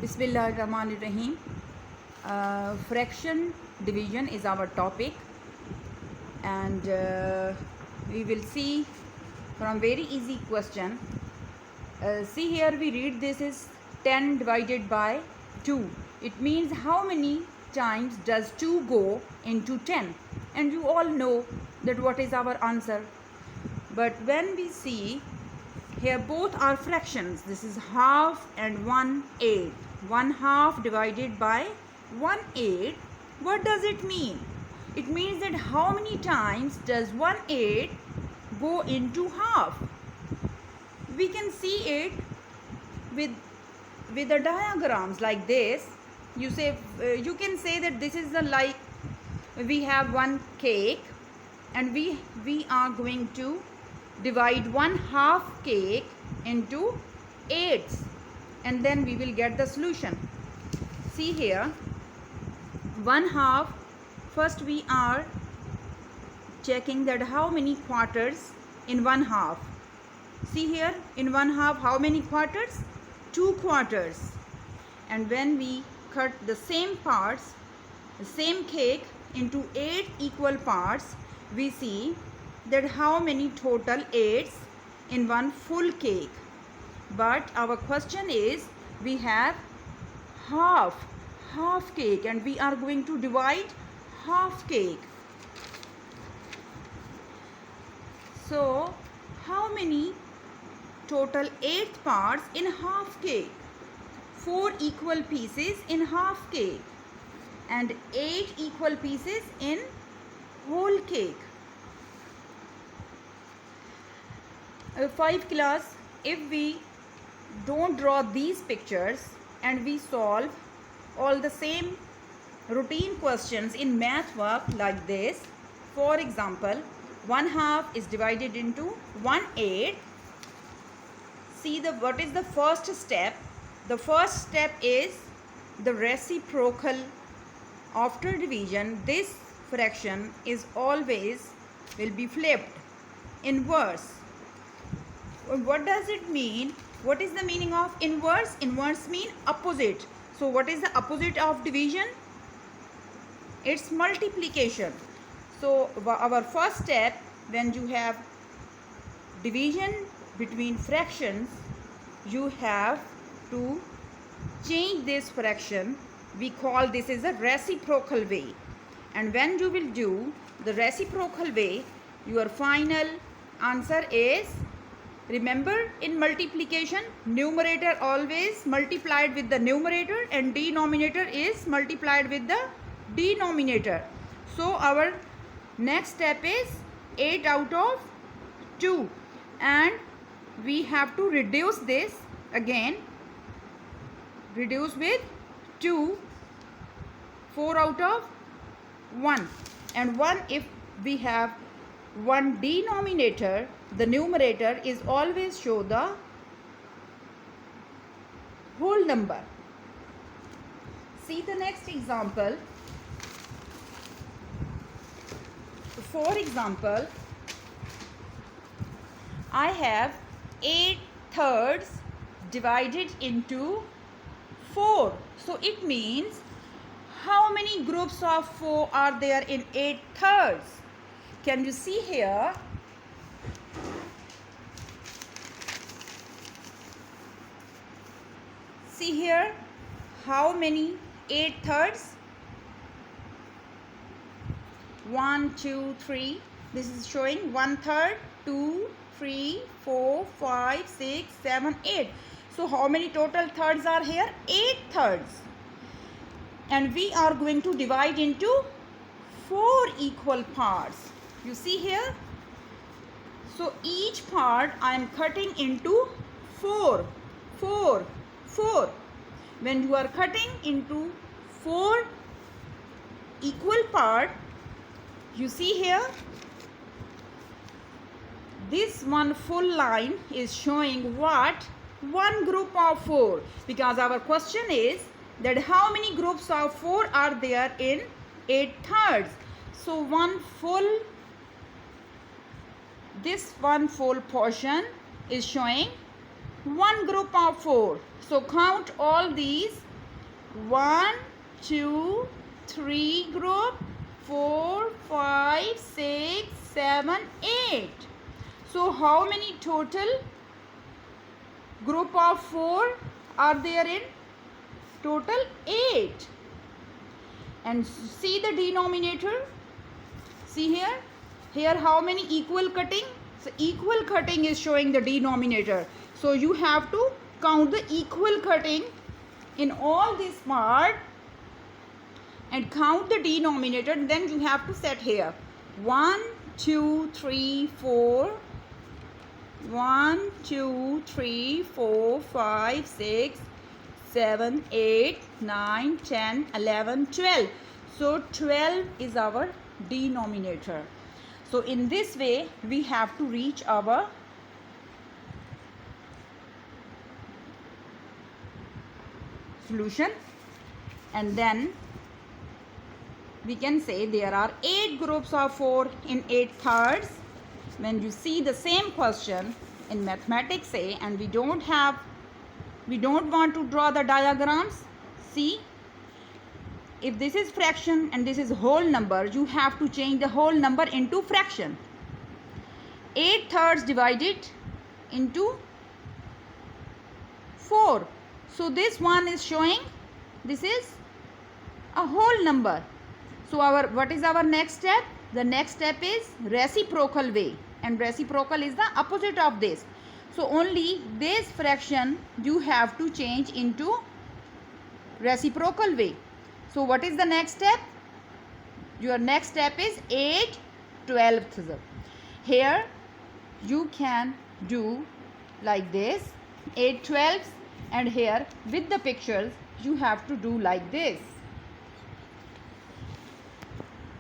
Bismillahirrahmanirrahim. Fraction division is our topic, and we will see from very easy question. See here, we read this is 10 divided by 2. It means how many times does 2 go into 10? And you all know that what is our answer. But when we see here, both are fractions. This is half and 1/8. 1/2 divided by 1/8. What does it mean? It means that how many times does 1/8 go into half? We can see it with the diagrams like this. You can say that this is the like we have one cake, and we are going to divide 1/2 cake into 8s, and then we will get the solution. See here, 1/2. First we are checking that how many quarters in 1/2. See here, in 1/2 how many quarters? 2 quarters. And when we cut the same parts, the same cake into 8 equal parts, we see that how many total 8s in one full cake. But our question is, we have half cake, and we are going to divide half cake. So how many total 8 parts in half cake? 4 equal pieces in half cake and 8 equal pieces in whole cake. 5 class, if we don't draw these pictures and we solve all the same routine questions in math work like this, for example, 1/2 is divided into 1/8. See what is the first step? The first step is the reciprocal. After division, this fraction is always will be flipped, inverse. What does it mean? What is the meaning of inverse? Inverse mean opposite. So what is the opposite of division? It's multiplication. So our first step, when you have division between fractions, you have to change this fraction. We call this is a reciprocal way. And when you will do the reciprocal way, your final answer is, remember, in multiplication, numerator always multiplied with the numerator and denominator is multiplied with the denominator. So our next step is 8 out of 2, and we have to reduce this again. Reduce with 2, 4 out of 1, and 1, if we have one denominator, the numerator is always show the whole number. See the next example. For example, I have 8/3 divided into 4. So it means how many groups of 4 are there in 8/3? Can you see here? See here, how many 8/3? 1, 2, 3. This is showing 1/3, 2, 3, 4, 5, 6, 7, 8. So how many total thirds are here? 8/3. And we are going to divide into 4 equal parts. You see here? So each part I am cutting into 4, 4, 4. When you are cutting into 4 equal part, you see here, this one full line is showing what? One group of 4, because our question is that how many groups of 4 are there in 8/3. So this one full portion is showing one group of 4. So count all these 1, 2, 3 group, 4, 5, 6, 7, 8. So how many total group of 4 are there in? Total 8. And see the denominator. See here. Here how many equal cutting? So equal cutting is showing the denominator. So you have to count the equal cutting in all this part and count the denominator. Then you have to set here 1, 2, 3, 4. 1, 2, 3, 4, 5, 6, 7, 8, 9, 10, 11, 12. So 12 is our denominator. So in this way we have to reach our solution, and then we can say there are 8 groups of 4 in 8 thirds. When you see the same question in mathematics, say, and we don't want to draw the diagrams, see, if this is fraction and this is whole number, you have to change the whole number into fraction. 8 thirds divided into 4. So this one is showing this is a whole number. So what is our next step? The next step is reciprocal way, and reciprocal is the opposite of this. So only this fraction you have to change into reciprocal way. So what is the next step? Your next step is 8 twelfths. Here you can do like this, 8 twelfths, and here with the pictures you have to do like this.